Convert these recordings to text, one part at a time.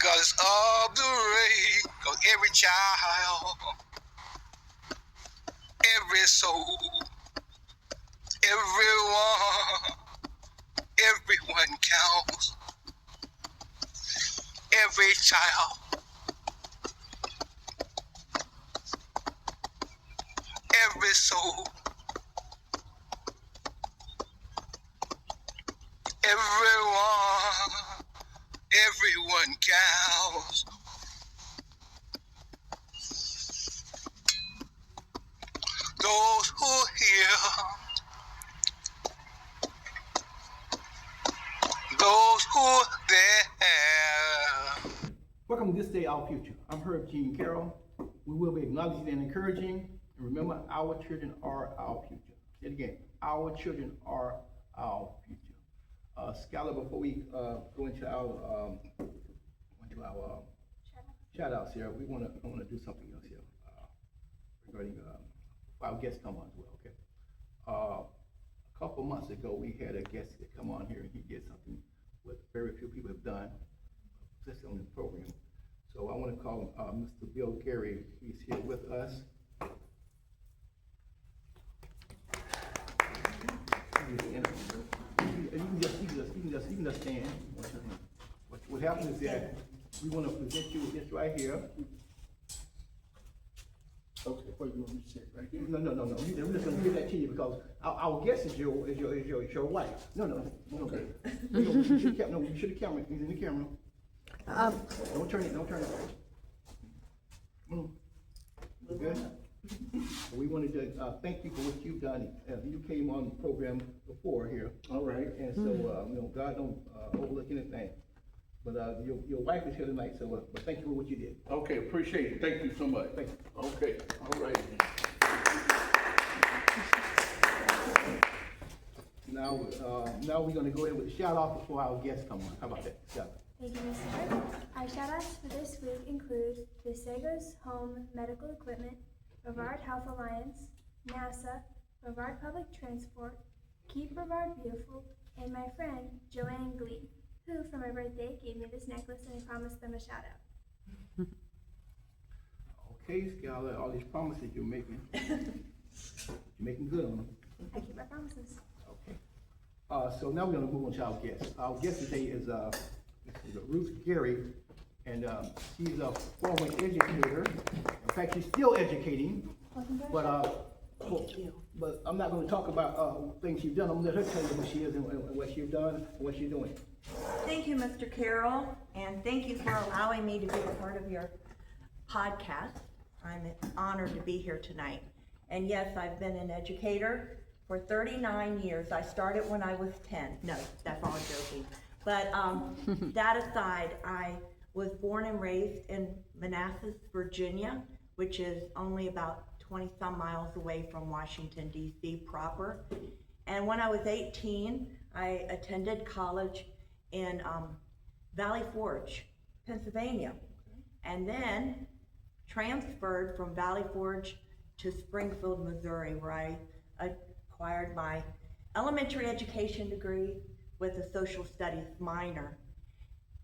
because of the rain. Cause every child, every soul, everyone counts. Every child, every soul, everyone counts. Those who hear, those who there. Welcome to This Day, Our Future. I'm Herb Gene Carroll. We will be acknowledging and encouraging. And remember, our children are our future. Say it again. Our children are our future. Skylar, before we go into our shout outs here, I want to do something else here regarding our guests come on as well. Okay. A couple months ago, we had a guest that come on here and he did something what very few people have done just on the program. So I want to call Mr. Bill Gary. He's here with us. You can just stand. What happens is that we want to present you with this right here. Okay, what do you want me to say, right here? No. I'm just going to give that to you because our guest is your wife. No. Okay. You should have camera. He's in the camera. Don't turn it. Good. We wanted to thank you for what you've done. You came on the program before here. All right. And so, God don't overlook anything. But your wife is here tonight, so but thank you for what you did. Okay, appreciate it. Thank you so much. Thank you. Okay, all right. Now we're going to go ahead with the shout out before our guests come on. How about that? Shout out. Thank you, Mr. Hart. Our shout-outs for this week include the Sagos Home Medical Equipment, Brevard Health Alliance, NASA, Brevard Public Transport, Keep Brevard Beautiful, and my friend Joanne Glee, who for my birthday gave me this necklace and I promised them a shout-out. Okay, Skylar, all these promises you're making, you're making good on them. I keep my promises. Okay. So now we're going to move on to our guest. Our guest today is Ruth Gary, and she's a former educator. In fact, she's still educating. But I'm not going to talk about things she's done. I'm going to let her tell you what she is and what she's done and what she's doing. Thank you, Mr. Carroll, and thank you for allowing me to be a part of your podcast. I'm honored to be here tonight. And yes, I've been an educator for 39 years. I started when I was 10. No, that's all joking. But that aside, I was born and raised in Manassas, Virginia, which is only about 20 some miles away from Washington, D.C. proper. And when I was 18, I attended college in Valley Forge, Pennsylvania, and then transferred from Valley Forge to Springfield, Missouri, where I acquired my elementary education degree with a social studies minor.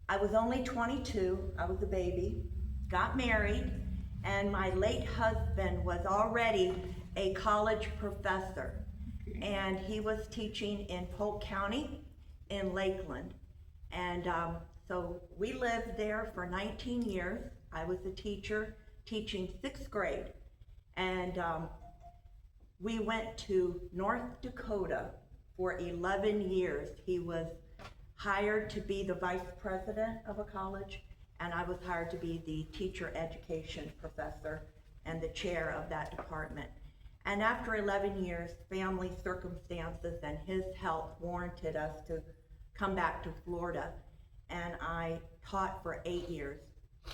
I was only 22, I was a baby, got married, and my late husband was already a college professor, and he was teaching in Polk County in Lakeland. And so we lived there for 19 years. I was a teacher teaching 6th grade. And we went to North Dakota for 11 years. He was hired to be the vice president of a college, and I was hired to be the teacher education professor and the chair of that department. And after 11 years, family circumstances and his health warranted us to come back to Florida, and I taught for 8 years.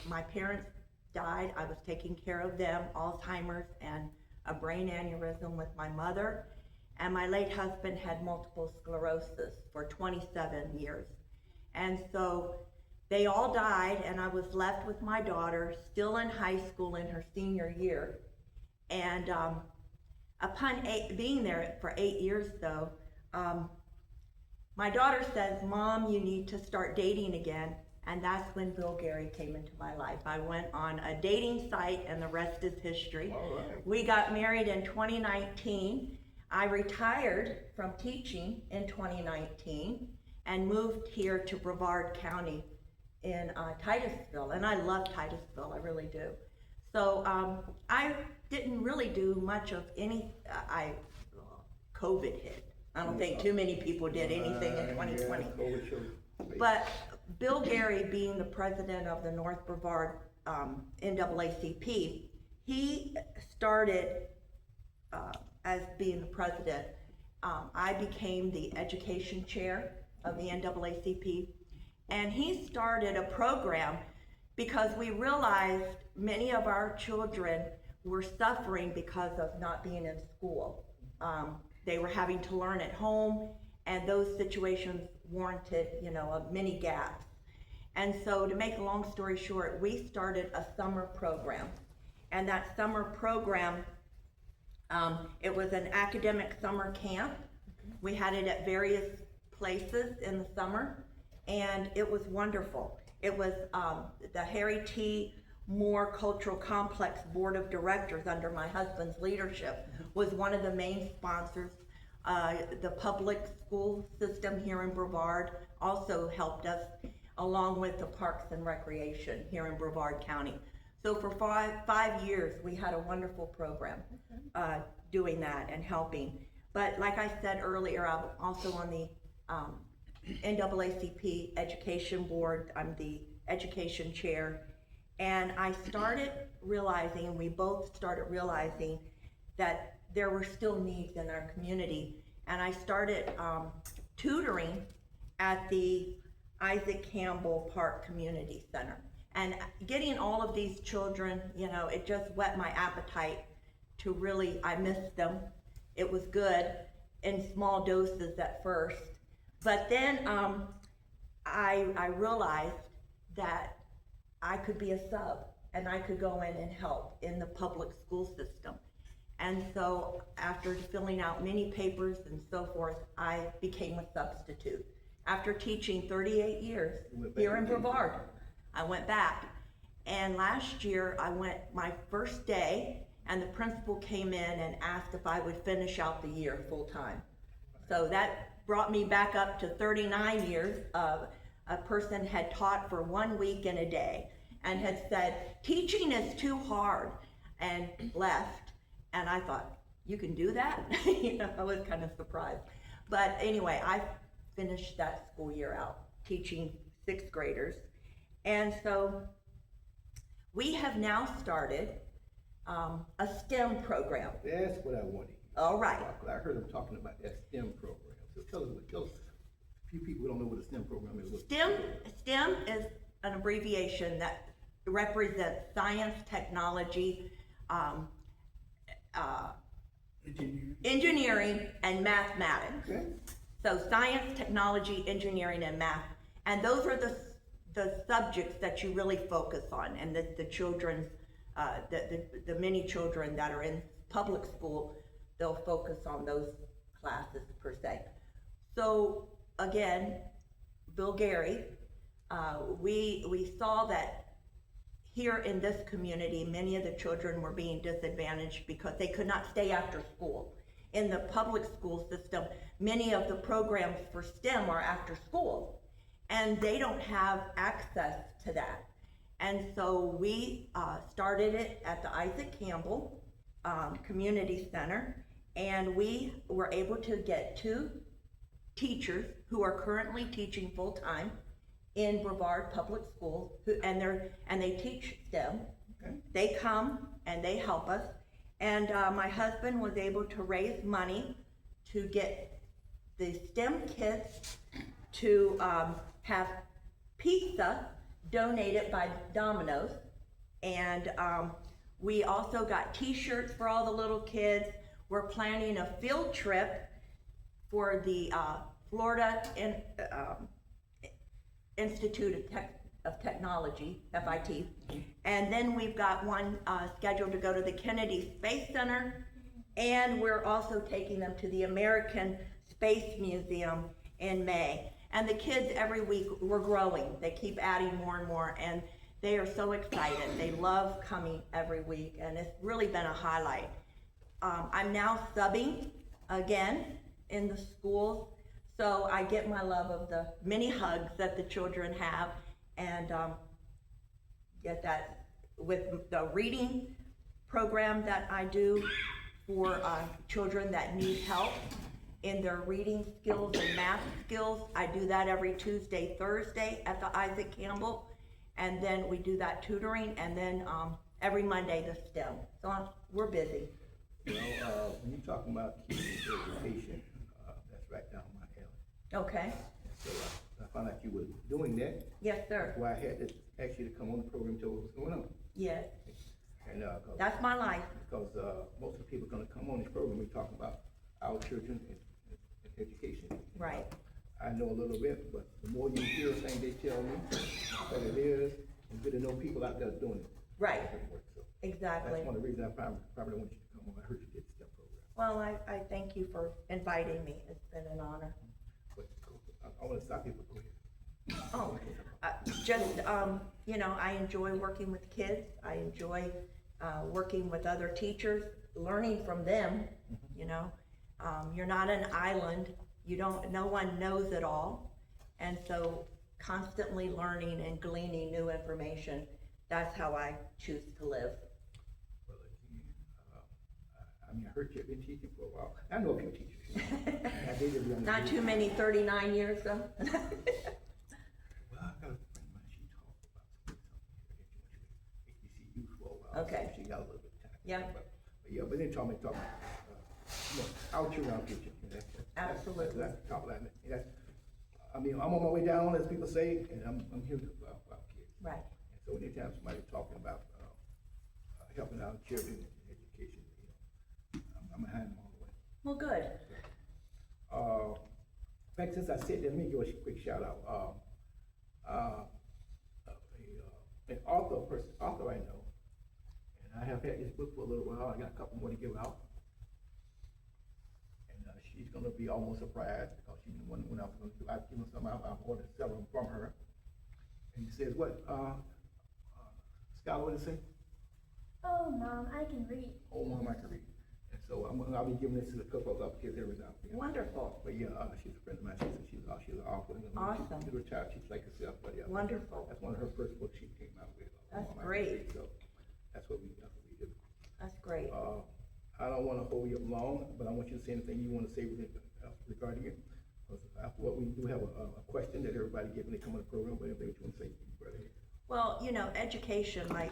My parents died. I was taking care of them, Alzheimer's and a brain aneurysm with my mother, and my late husband had multiple sclerosis for 27 years. And so they all died, and I was left with my daughter, still in high school in her senior year. And upon being there for 8 years though, my daughter says, "Mom, you need to start dating again." And that's when Bill Gary came into my life. I went on a dating site and the rest is history. All right. We got married in 2019. I retired from teaching in 2019 and moved here to Brevard County in Titusville. And I love Titusville, I really do. So I didn't really do much of COVID hit. I don't think too many people did anything in 2020. But Bill Gary, being the president of the North Brevard NAACP, he started as being the president. I became the education chair of the NAACP, and he started a program because we realized many of our children were suffering because of not being in school. They were having to learn at home, and those situations warranted, many gaps. And so, to make a long story short, we started a summer program. And that summer program, it was an academic summer camp. We had it at various places in the summer, and it was wonderful. It was the Harry T. Moore Cultural Complex Board of Directors, under my husband's leadership, was one of the main sponsors. The public school system here in Brevard also helped us, along with the Parks and Recreation here in Brevard County. So for five years, we had a wonderful program doing that and helping. But like I said earlier, I'm also on the NAACP Education Board. I'm the education chair. And I started realizing, and we both started realizing, that there were still needs in our community. And I started tutoring at the Isaac Campbell Park Community Center. And getting all of these children, it just whet my appetite to really, I missed them. It was good in small doses at first. But then I realized that I could be a sub and I could go in and help in the public school system. And so after filling out many papers and so forth, I became a substitute. After teaching 38 years here in Brevard, I went back. And last year I went my first day, and the principal came in and asked if I would finish out the year full time. So that brought me back up to 39 years. A person had taught for 1 week and a day and had said, teaching is too hard, and left. And I thought, you can do that? I was kind of surprised. But anyway, I finished that school year out teaching 6th graders. And so we have now started a STEM program. That's what I wanted. Oh, All right. I heard them talking about that STEM program. So tell us, a few people don't know what a STEM program is. STEM is an abbreviation that represents science, technology, engineering, and mathematics. Okay. So science, technology, engineering, and math. And those are the subjects that you really focus on, and the children, the many children that are in public school, they'll focus on those classes per se. So again, Bill Gary, we saw that here in this community, many of the children were being disadvantaged because they could not stay after school. In the public school system, many of the programs for STEM are after school, and they don't have access to that. And so we started it at the Isaac Campbell Community Center, and we were able to get 2 teachers who are currently teaching full-time in Brevard Public Schools, and they teach STEM. Okay. They come and they help us. And my husband was able to raise money to get the STEM kits to have pizza donated by Domino's. And we also got t-shirts for all the little kids. We're planning a field trip for the Florida Institute of Technology, FIT. And then we've got one scheduled to go to the Kennedy Space Center, and we're also taking them to the American Space Museum in May. And the kids every week, we're growing. They keep adding more and more, and they are so excited. They love coming every week, and it's really been a highlight. I'm now subbing again in the schools, so I get my love of the many hugs that the children have, and get that with the reading program that I do for children that need help in their reading skills and math skills. I do that every Tuesday, Thursday at the Isaac Campbell, and then we do that tutoring, and then every Monday the STEM. So we're busy. You know, when you're talking about kids education, that's right down my alley. Okay. So I found out you were doing that. Yes, sir. Why I had to ask you to come on the program to tell what was going on. Yes. And That's my life. because most of the people gonna come on this program, we're talking about our children and education. Right. I know a little bit, but the more you hear things they tell me, what it is, and good to know people out there doing it. Right. So Exactly. that's one of the reasons I probably want you to come on. I heard you did the STEM program. Well, I thank you for inviting me. It's been an honor. But I wanna stop you, but go ahead. Oh, you know, I enjoy working with kids. I enjoy working with other teachers, learning from them, you know. You're not an island. No one knows it all. And so constantly learning and gleaning new information, that's how I choose to live. Well, again, I mean, I heard you've been teaching for a while. I know a few teachers. I dated one. Not too many, 39 years though. Well, I got a friend of mine, she talked about something here that you want you to HBCU for a while. Okay. So she got a little bit of time. Yeah. But yeah, but then talking about, our children, our future. Absolutely. That's the top line. That's, I mean, I'm on my way down, as people say, and I'm here to help our kids. Right. And so anytime somebody's talking about, helping our children in education, you know, I'm behind them all the way. Well, good. In fact, since I said that, let me give a quick shout out. An author I know, and I have had this book for a little while. I got a couple more to give out, and she's gonna be almost surprised because she when I was gonna do, I've given some out. I've ordered several from her, and he says, "What, Scott? What did it say?" Oh, Mom, I can read. Oh, Mom, I can read. And so I'll be giving this to a couple of other kids every now and then. Wonderful. But yeah, she's a friend of mine. She's an author. You know, Awesome. She's retired. She's like herself, but yeah. Wonderful. That's one of her first books she came out with. That's Mom, I Can great. Read. So that's what we do. That's great. I don't want to hold you up long, but I want you to say anything you want to say regarding it. Because after what, we do have a question that everybody gives when they come on the program. But anything that you want to say, brother? Well, you know, education, like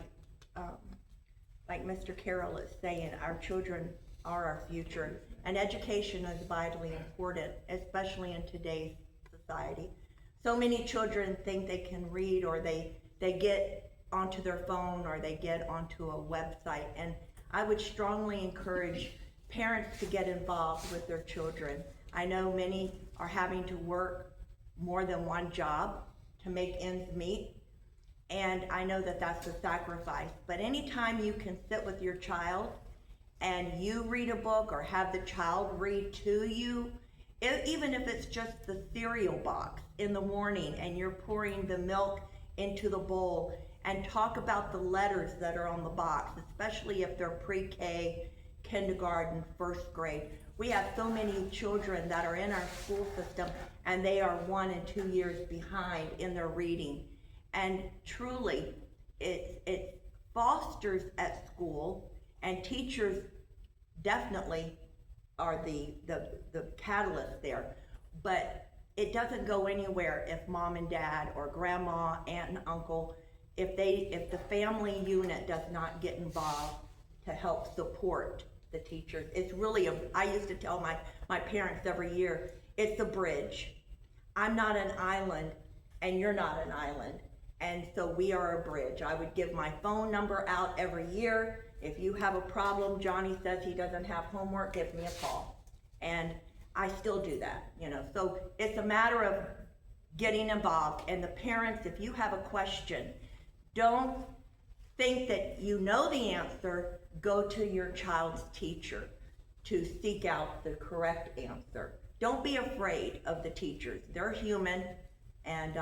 Mr. Carroll is saying, our children are our future, and education is vitally important, especially in today's society. So many children think they can read, or they get onto their phone, or they get onto a website, and I would strongly encourage parents to get involved with their children. I know many are having to work more than one job to make ends meet, and I know that that's a sacrifice, but anytime you can sit with your child and you read a book or have the child read to you, even if it's just the cereal box in the morning and you're pouring the milk into the bowl, and talk about the letters that are on the box, especially if they're pre-K, kindergarten, first grade. We have so many children that are in our school system and they are 1 and 2 years behind in their reading. And truly, it fosters at school, and teachers definitely are the catalyst there. But it doesn't go anywhere if mom and dad or grandma, aunt and uncle, if the family unit does not get involved to help support the teachers. It's really I used to tell my parents every year, it's a bridge. I'm not an island and you're not an island. And so we are a bridge. I would give my phone number out every year. If you have a problem, Johnny says he doesn't have homework, give me a call. And I still do that, you know. So it's a matter of getting involved. And the parents, if you have a question, don't think that you know the answer. Go to your child's teacher to seek out the correct answer. don't be afraid of the teachers. They're human, and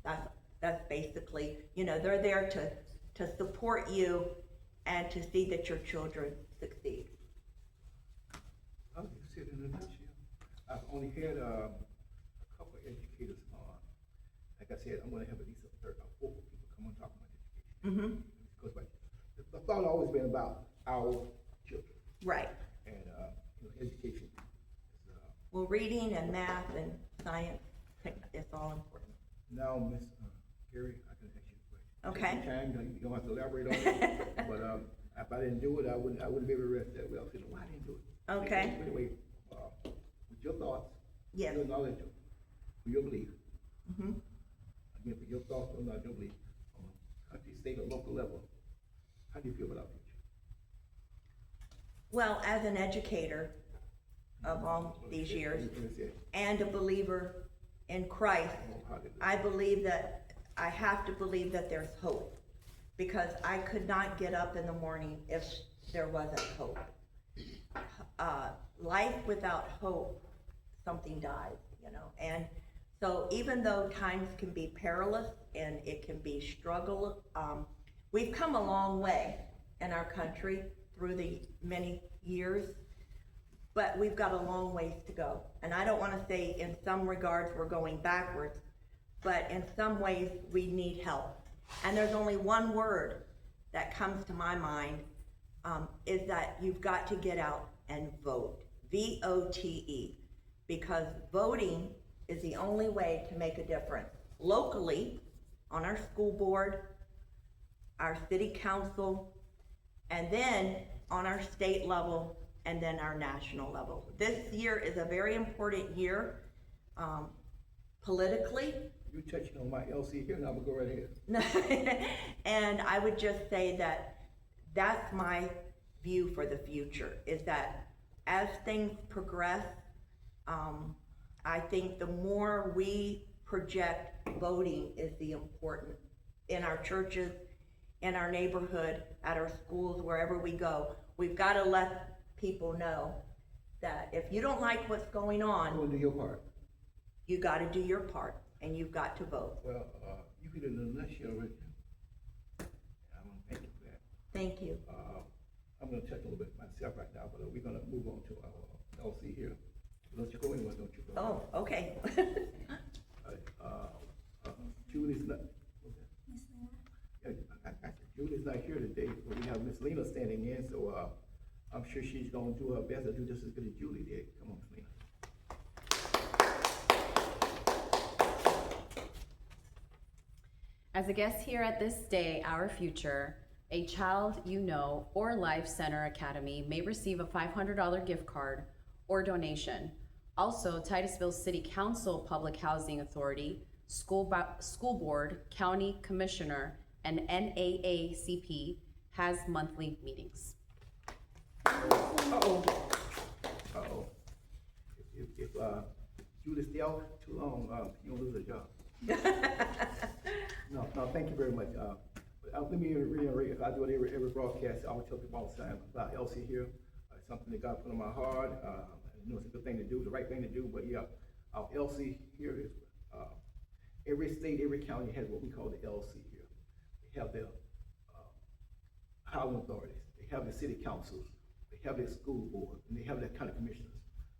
that's basically, they're there to support you and to see that your children succeed. I'll just say it in a nutshell. I've only had a couple of educators on. Like I said, I'm going to have at least four people come and talk about education. Because the thought always been about our children Right. and education. Well, reading and math and science, it's all important. Now, Miss Gary, I can ask you a question. Okay. Take your time, you don't have to elaborate on it. But if I didn't do it, I wouldn't be able to rest that well. I said, why I didn't do it? Okay. Anyway, with your thoughts, Yes. your knowledge, for your belief, hmm again, for your thoughts, your knowledge, your belief, on a country, state, or local level, how do you feel about our future? Well, as an educator of all these years and a believer in Christ, I believe that I have to believe that there's hope, because I could not get up in the morning if there wasn't hope. Life without hope, something dies, and so even though times can be perilous and it can be struggle, we've come a long way in our country through the many years, but we've got a long ways to go. And I don't want to say in some regards we're going backwards, but in some ways we need help. And there's only one word that comes to my mind, is that you've got to get out and vote. V-O-T-E. Because voting is the only way to make a difference. Locally, on our school board, our city council, and then on our state level, and then our national level. This year is a very important year, politically. You touching on my LC here, now I'm gonna go right ahead. And I would just say that that's my view for the future, is that as things progress, I think the more we project voting is the important in our churches, in our neighborhood, at our schools, wherever we go. We've got to let people know that if you don't like what's going I'm on, gonna do your part. you got to do your part and you've got to vote. Well, you hit it in a nutshell right there. I'm gonna thank you for that. Thank you. I'm gonna touch a little bit myself right now, but we're gonna move on to our LC here. Don't you go anywhere, don't you go? Oh, okay. Julie's not, Miss Lena? yeah, Julie's not here today, but we have Miss Lena standing in, so, I'm sure she's gonna do her best to do just as good as Julie did. Come on, Miss Lena. As a guest here at this day, Our Future, a Child You Know or Life Center Academy may receive a $500 gift card or donation. Also, Titusville City Council, Public Housing Authority, School Board, County Commissioner, and NAACP has monthly meetings. Uh-oh. If Julie stay out too long, you'll lose a job. No, thank you very much. Let me reiterate, I do it every broadcast. I always tell people all the time about Elsie here. It's something that God put on my heart. I know it's a good thing to do, the right thing to do, but yeah, our LC here is, every state, every county has what we call the LC here. They have their housing authorities, they have the city councils, they have their school board, and they have their county commissioners.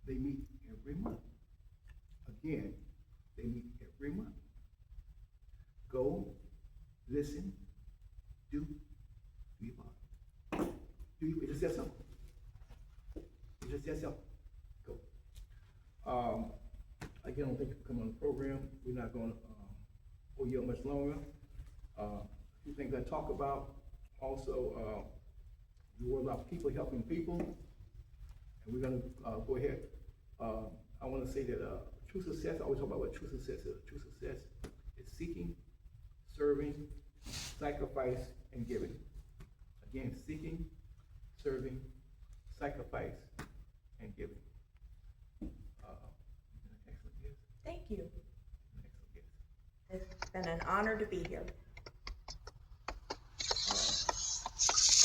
They meet every month. Again, they meet every month. Go, listen, do your part. It's just that simple. It's just that simple. Go. Again, I don't think you come on the program. We're not going to hold you up much longer. A few things I talk about. Also, we worry about people helping people, and we're going to go ahead. I want to say that true success. I always talk about what true success is. True success is seeking, serving, sacrifice, and giving. Again, seeking, serving, sacrifice, and giving. Excellent guest. Thank you. Excellent guest. It's been an honor to be here.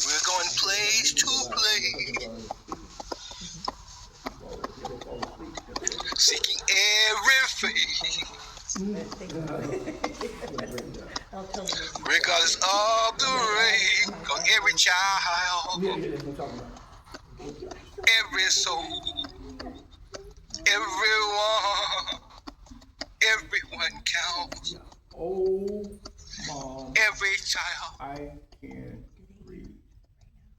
We're going place to place. They fall asleep. Thank you. I'll tell you. Regardless of the rain, 'cause every child, Yeah, that's what I'm talking about. every soul, everyone counts. Oh, Mom, Every child, I